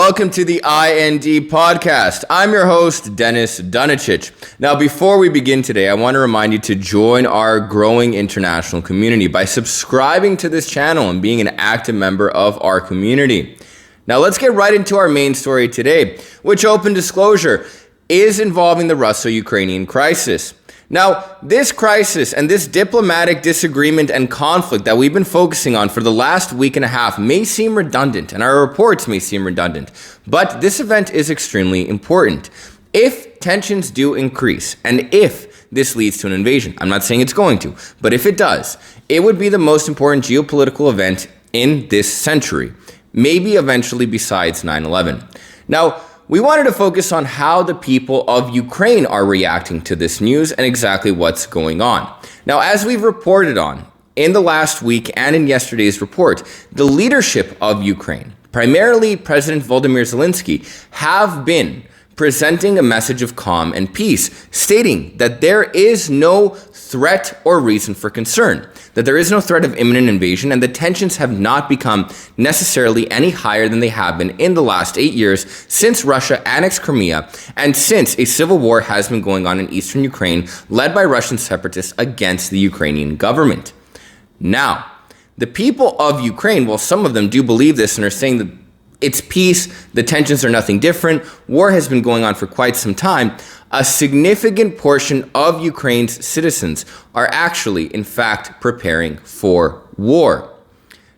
Welcome to the IND podcast. I'm your host, Dennis Dunicic. Now, before we begin today, I want to remind you to join our growing international community by subscribing to this channel and being an active member of our community. Now, let's get right into our main story today, which, open disclosure, is involving the Russo-Ukrainian crisis. Now, this crisis and this diplomatic disagreement and conflict that we've been focusing on for the last week and a half may seem redundant, and our reports may seem redundant, but this event is extremely important. If tensions do increase, and if this leads to an invasion, I'm not saying it's going to, but if it does, it would be the most important geopolitical event in this century, maybe eventually besides 9/11. Now, we wanted to focus on how the people of Ukraine are reacting to this news and exactly what's going on. Now, as we've reported on in the last week and in yesterday's report, the leadership of Ukraine, primarily President Volodymyr Zelensky, have been presenting a message of calm and peace, stating that there is no threat or reason for concern, that there is no threat of imminent invasion, and the tensions have not become necessarily any higher than they have been in the last 8 years since Russia annexed Crimea and since a civil war has been going on in eastern Ukraine led by Russian separatists against the Ukrainian government. Now, the people of Ukraine, well, some of them do believe this and are saying that it's peace, the tensions are nothing different, war has been going on for quite some time. A significant portion of Ukraine's citizens are actually, in fact, preparing for war.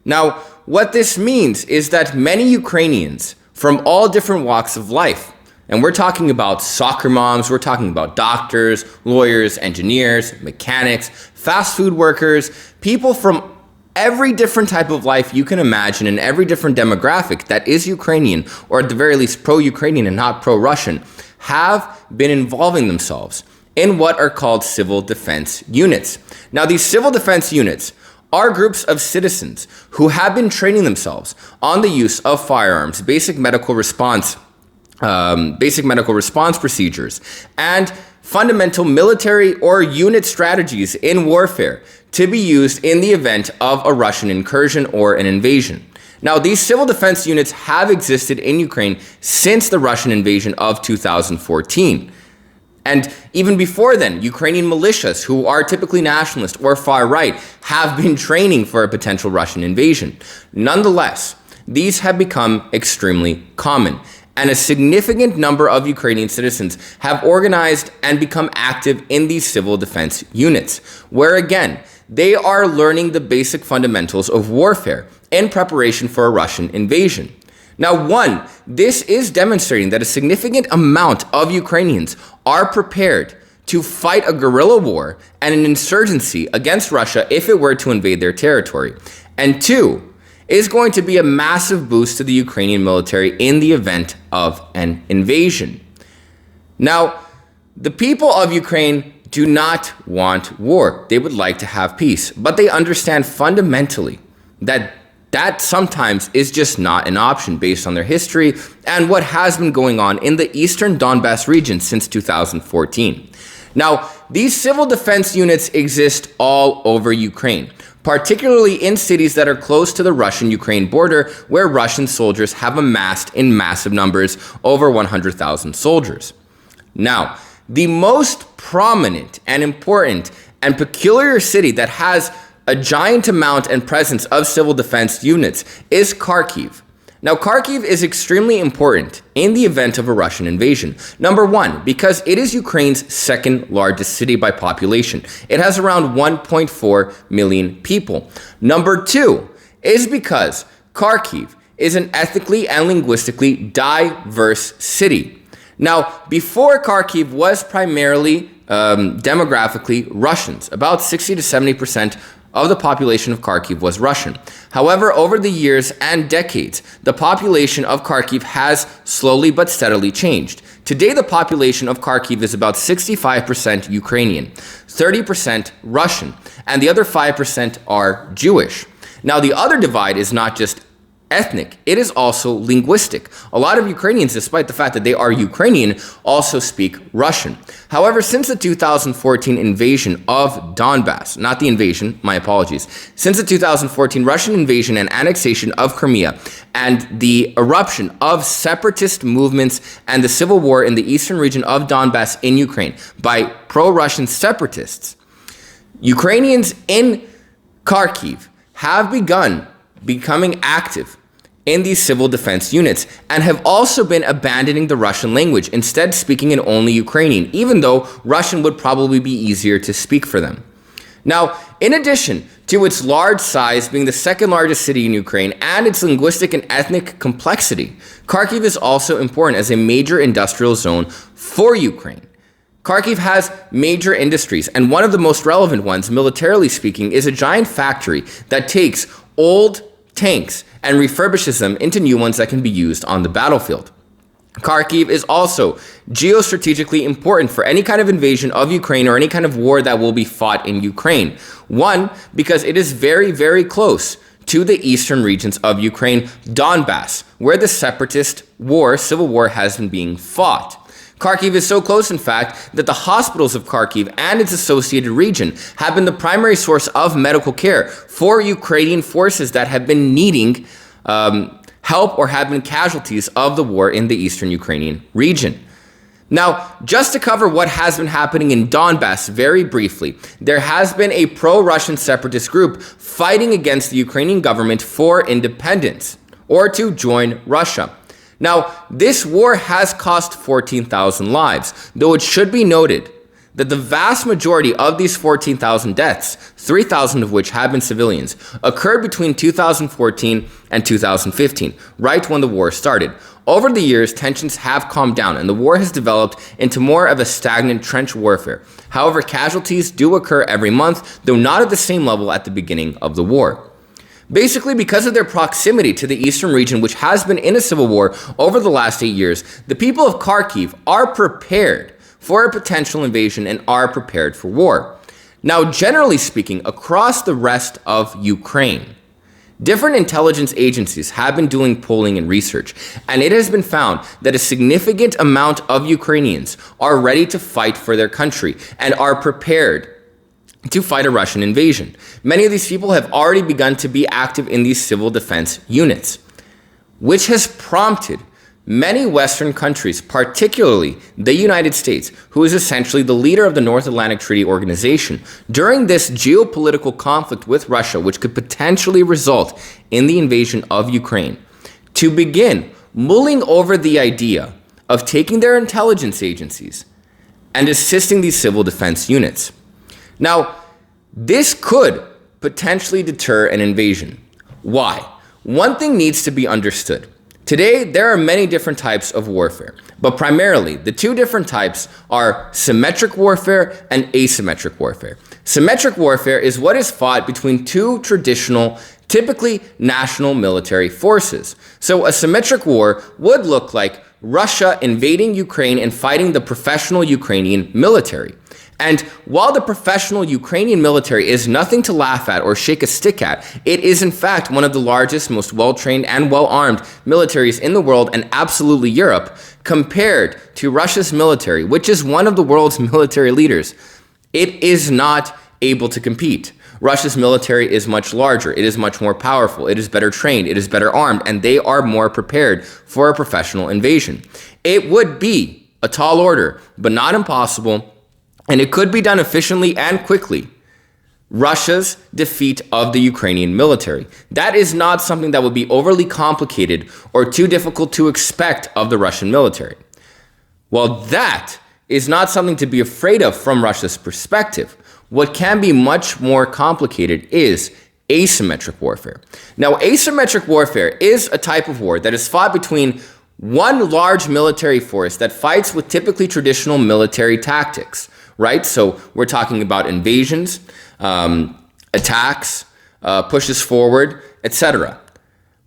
Now, what this means is that many Ukrainians from all different walks of life, and we're talking about soccer moms, we're talking about doctors, lawyers, engineers, mechanics, fast food workers, people from every different type of life you can imagine and every different demographic that is Ukrainian, or at the very least pro-Ukrainian and not pro-Russian, have been involving themselves in what are called civil defense units. Now, these civil defense units are groups of citizens who have been training themselves on the use of firearms, basic medical response procedures, and fundamental military or unit strategies in warfare to be used in the event of a Russian incursion or an invasion. Now, these civil defense units have existed in Ukraine since the Russian invasion of 2014. And even before then, Ukrainian militias, who are typically nationalist or far-right, have been training for a potential Russian invasion. Nonetheless, these have become extremely common, and a significant number of Ukrainian citizens have organized and become active in these civil defense units, where again, they are learning the basic fundamentals of warfare in preparation for a Russian invasion. Now, this is demonstrating that a significant amount of Ukrainians are prepared to fight a guerrilla war and an insurgency against Russia if it were to invade their territory. And two, is going to be a massive boost to the Ukrainian military in the event of an invasion. Now, the people of Ukraine do not want war. They would like to have peace, but they understand fundamentally that sometimes is just not an option based on their history and what has been going on in the eastern Donbass region since 2014. Now, these civil defense units exist all over Ukraine, particularly in cities that are close to the Russian-Ukraine border, where Russian soldiers have amassed in massive numbers, over 100,000 soldiers. Now, the most prominent and important and peculiar city that has a giant amount and presence of civil defense units is Kharkiv. Now, Kharkiv is extremely important in the event of a Russian invasion. Number one, because it is Ukraine's second largest city by population. It has around 1.4 million people. Number two is because Kharkiv is an ethnically and linguistically diverse city. Now, before Kharkiv was primarily demographically Russians, about 60 to 70% of the population of Kharkiv was Russian. However, over the years and decades, the population of Kharkiv has slowly but steadily changed. Today, the population of Kharkiv is about 65% Ukrainian, 30% Russian, and the other 5% are Jewish. Now, the other divide is not just ethnic. It is also linguistic. A lot of Ukrainians, despite the fact that they are Ukrainian, also speak Russian. However, since the 2014 invasion of Donbass, not the invasion, my apologies, since the 2014 Russian invasion and annexation of Crimea and the eruption of separatist movements and the civil war in the eastern region of Donbass in Ukraine by pro-Russian separatists, Ukrainians in Kharkiv have begun becoming active in these civil defense units and have also been abandoning the Russian language, instead speaking in only Ukrainian, even though Russian would probably be easier to speak for them. Now, in addition to its large size, being the second largest city in Ukraine, and its linguistic and ethnic complexity, Kharkiv is also important as a major industrial zone for Ukraine. Kharkiv has major industries, and one of the most relevant ones, militarily speaking, is a giant factory that takes old tanks and refurbishes them into new ones that can be used on the battlefield. Kharkiv is also geostrategically important for any kind of invasion of Ukraine or any kind of war that will be fought in Ukraine. One, because it is very, very close to the eastern regions of Ukraine, Donbass, where the separatist war, civil war, has been being fought. Kharkiv is so close, in fact, that the hospitals of Kharkiv and its associated region have been the primary source of medical care for Ukrainian forces that have been needing help or have been casualties of the war in the eastern Ukrainian region. Now, just to cover what has been happening in Donbass very briefly, there has been a pro-Russian separatist group fighting against the Ukrainian government for independence or to join Russia. Now, this war has cost 14,000 lives, though it should be noted that the vast majority of these 14,000 deaths, 3,000 of which have been civilians, occurred between 2014 and 2015, right when the war started. Over the years, tensions have calmed down and the war has developed into more of a stagnant trench warfare. However, casualties do occur every month, though not at the same level at the beginning of the war. Basically, because of their proximity to the eastern region, which has been in a civil war over the last 8 years, the people of Kharkiv are prepared for a potential invasion and are prepared for war. Now, generally speaking, across the rest of Ukraine, different intelligence agencies have been doing polling and research, and it has been found that a significant amount of Ukrainians are ready to fight for their country and are prepared to fight a Russian invasion. Many of these people have already begun to be active in these civil defense units, which has prompted many Western countries, particularly the United States, who is essentially the leader of the North Atlantic Treaty Organization, during this geopolitical conflict with Russia, which could potentially result in the invasion of Ukraine, to begin mulling over the idea of taking their intelligence agencies and assisting these civil defense units. Now, this could potentially deter an invasion. Why? One thing needs to be understood. Today, there are many different types of warfare, but primarily the two different types are symmetric warfare and asymmetric warfare. Symmetric warfare is what is fought between two traditional, typically national military forces. So a symmetric war would look like Russia invading Ukraine and fighting the professional Ukrainian military. And while the professional Ukrainian military is nothing to laugh at or shake a stick at, it is in fact one of the largest, most well-trained and well-armed militaries in the world and absolutely Europe, compared to Russia's military, which is one of the world's military leaders. It is not able to compete. Russia's military is much larger, it is much more powerful, it is better trained, it is better armed, and they are more prepared for a professional invasion. It would be a tall order, but not impossible, and it could be done efficiently and quickly. Russia's defeat of the Ukrainian military. That is not something that would be overly complicated or too difficult to expect of the Russian military. Well, that is not something to be afraid of from Russia's perspective. What can be much more complicated is asymmetric warfare. Now, asymmetric warfare is a type of war that is fought between one large military force that fights with typically traditional military tactics, right? So we're talking about invasions, attacks, pushes forward, etc.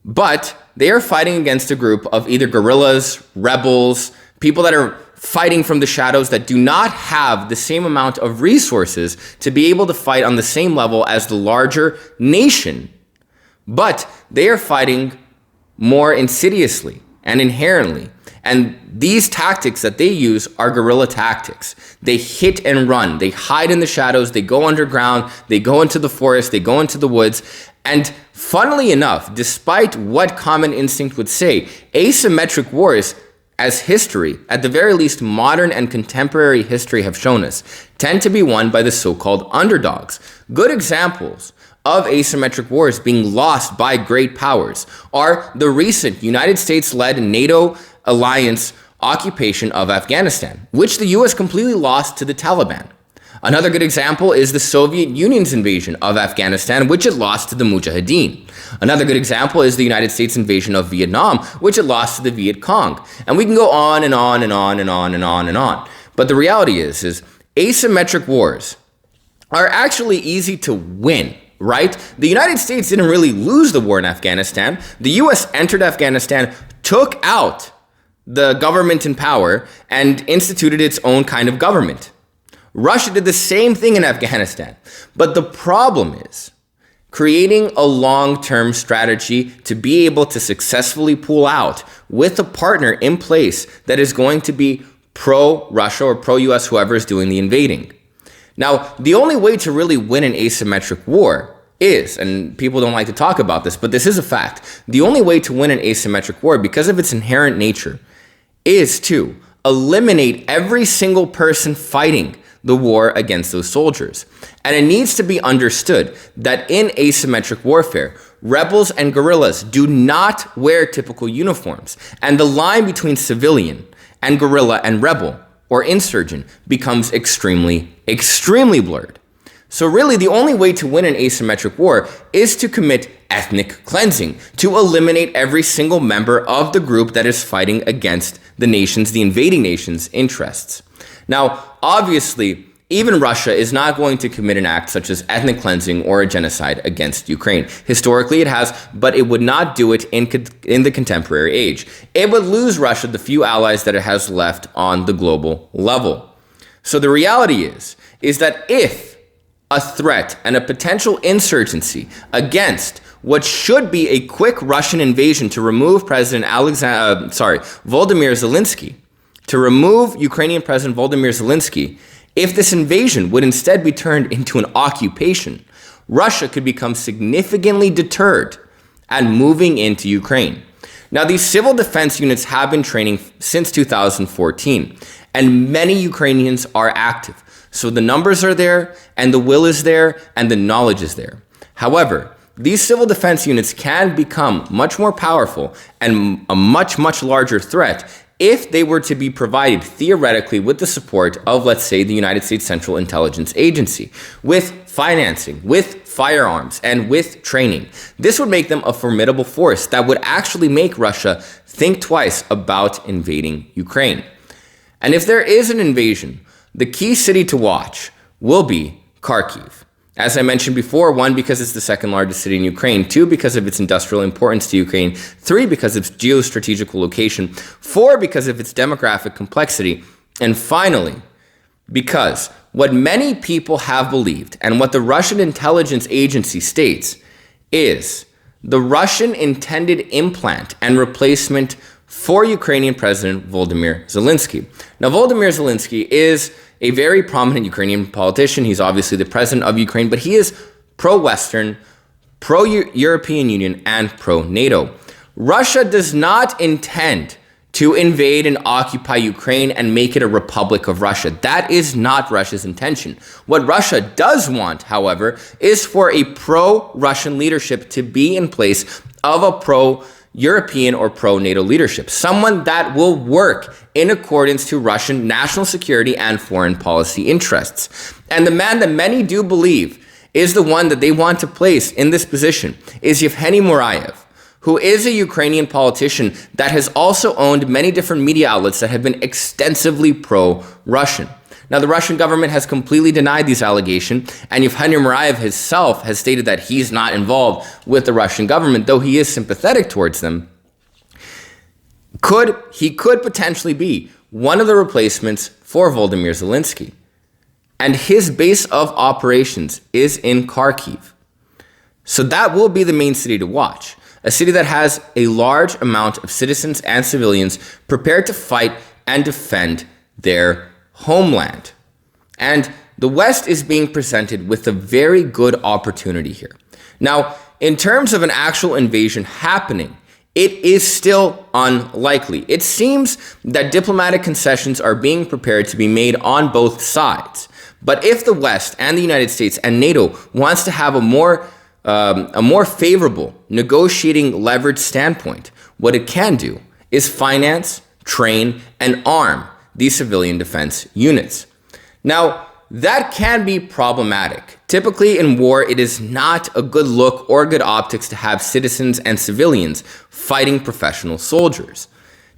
But they are fighting against a group of either guerrillas, rebels, people that are fighting from the shadows that do not have the same amount of resources to be able to fight on the same level as the larger nation. But they are fighting more insidiously and inherently. And these tactics that they use are guerrilla tactics. They hit and run. They hide in the shadows. They go underground. They go into the forest. They go into the woods. And funnily enough, despite what common instinct would say, asymmetric wars, as history, at the very least modern and contemporary history have shown us, tend to be won by the so-called underdogs. Good examples of asymmetric wars being lost by great powers are the recent United States-led NATO alliance occupation of Afghanistan, which the US completely lost to the Taliban. Another good example is the Soviet Union's invasion of Afghanistan, which it lost to the Mujahideen. Another good example is the United States invasion of Vietnam, which it lost to the Viet Cong. And we can go on and on and on and on and on and on. But the reality is asymmetric wars are actually easy to win, right? The United States didn't really lose the war in Afghanistan. The US entered Afghanistan, took out the government in power, and instituted its own kind of government. Russia did the same thing in Afghanistan. But the problem is creating a long-term strategy to be able to successfully pull out with a partner in place that is going to be pro-Russia or pro-US, whoever is doing the invading. Now, the only way to really win an asymmetric war is, and people don't like to talk about this, but this is a fact, the only way to win an asymmetric war, because of its inherent nature, is to eliminate every single person fighting the war against those soldiers. And it needs to be understood that in asymmetric warfare, rebels and guerrillas do not wear typical uniforms, and the line between civilian and guerrilla and rebel or insurgent becomes extremely blurred. So really, the only way to win an asymmetric war is to commit ethnic cleansing, to eliminate every single member of the group that is fighting against the invading nation's interests. Now, obviously, even Russia is not going to commit an act such as ethnic cleansing or a genocide against Ukraine. Historically, it has, but it would not do it in the contemporary age. It would lose Russia the few allies that it has left on the global level. So the reality is that if a threat and a potential insurgency against what should be a quick Russian invasion to remove Volodymyr Zelensky, to remove Ukrainian President Volodymyr Zelensky, if this invasion would instead be turned into an occupation, Russia could become significantly deterred at moving into Ukraine. Now, these civil defense units have been training since 2014, and many Ukrainians are active. So the numbers are there, and the will is there, and the knowledge is there. However, these civil defense units can become much more powerful and a much larger threat if they were to be provided theoretically with the support of, let's say, the United States Central Intelligence Agency, with financing, with firearms, and with training. This would make them a formidable force that would actually make Russia think twice about invading Ukraine. And if there is an invasion, the key city to watch will be Kharkiv. As I mentioned before, 1, because it's the second largest city in Ukraine, 2, because of its industrial importance to Ukraine, 3, because of its geostrategical location, 4, because of its demographic complexity, and finally, because what many people have believed and what the Russian intelligence agency states is the Russian intended implant and replacement for Ukrainian President Volodymyr Zelensky. Now, Volodymyr Zelensky is a very prominent Ukrainian politician. He's obviously the president of Ukraine, but he is pro-Western, pro-European Union, and pro-NATO. Russia does not intend to invade and occupy Ukraine and make it a republic of Russia. That is not Russia's intention. What Russia does want, however, is for a pro-Russian leadership to be in place of a pro-European or pro-NATO leadership, someone that will work in accordance to Russian national security and foreign policy interests. And the man that many do believe is the one that they want to place in this position is Yevgeny Murayev, who is a Ukrainian politician that has also owned many different media outlets that have been extensively pro-Russian. Now, the Russian government has completely denied these allegations, and Yevgeny Murayev himself has stated that he's not involved with the Russian government, though he is sympathetic towards them. He could potentially be one of the replacements for Volodymyr Zelensky. And his base of operations is in Kharkiv. So that will be the main city to watch. a city that has a large amount of citizens and civilians prepared to fight and defend their homeland. And the West is being presented with a very good opportunity here. Now, in terms of an actual invasion happening, it is still unlikely. It seems that diplomatic concessions are being prepared to be made on both sides. But if the West and the United States and NATO wants to have a more favorable negotiating leverage standpoint, what it can do is finance, train, and arm these civilian defense units. Now, that can be problematic. Typically in war, it is not a good look or good optics to have citizens and civilians fighting professional soldiers.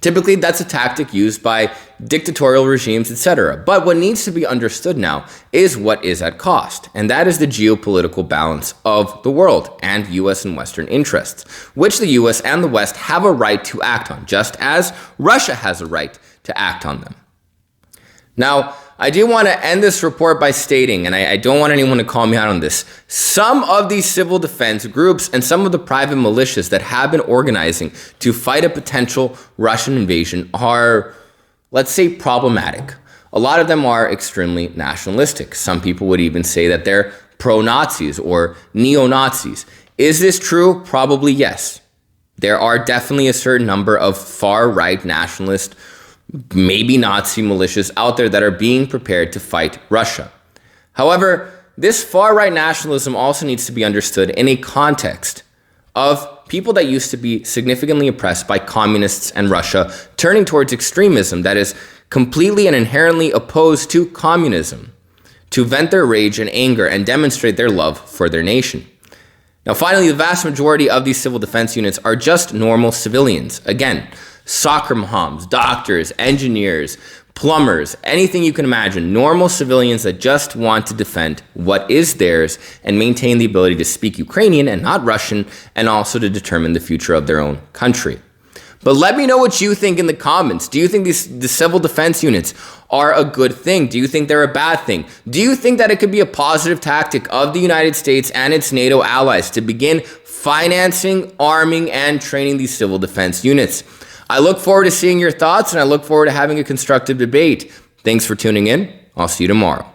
Typically, that's a tactic used by dictatorial regimes, etc. But what needs to be understood now is what is at cost, and that is the geopolitical balance of the world and US and Western interests, which the US and the West have a right to act on, just as Russia has a right to act on them. Now, I do want to end this report by stating, and I don't want anyone to call me out on this, some of these civil defense groups and some of the private militias that have been organizing to fight a potential Russian invasion are, let's say, problematic. A lot of them are extremely nationalistic. Some people would even say that they're pro-Nazis or neo-Nazis. Is this true? Probably yes. There are definitely a certain number of far-right nationalist, maybe Nazi militias out there that are being prepared to fight Russia. However, this far-right nationalism also needs to be understood in a context of people that used to be significantly oppressed by communists and Russia turning towards extremism that is completely and inherently opposed to communism to vent their rage and anger and demonstrate their love for their nation. Now, finally, the vast majority of these civil defense units are just normal civilians. Again, soccer moms, doctors, engineers, plumbers, anything you can imagine, normal civilians that just want to defend what is theirs and maintain the ability to speak Ukrainian and not Russian, and also to determine the future of their own country. But let me know what you think in the comments. Do you think the civil defense units are a good thing? Do you think they're a bad thing? Do you think that it could be a positive tactic of the United States and its NATO allies to begin financing, arming, and training these civil defense units? I look forward to seeing your thoughts, and I look forward to having a constructive debate. Thanks for tuning in. I'll see you tomorrow.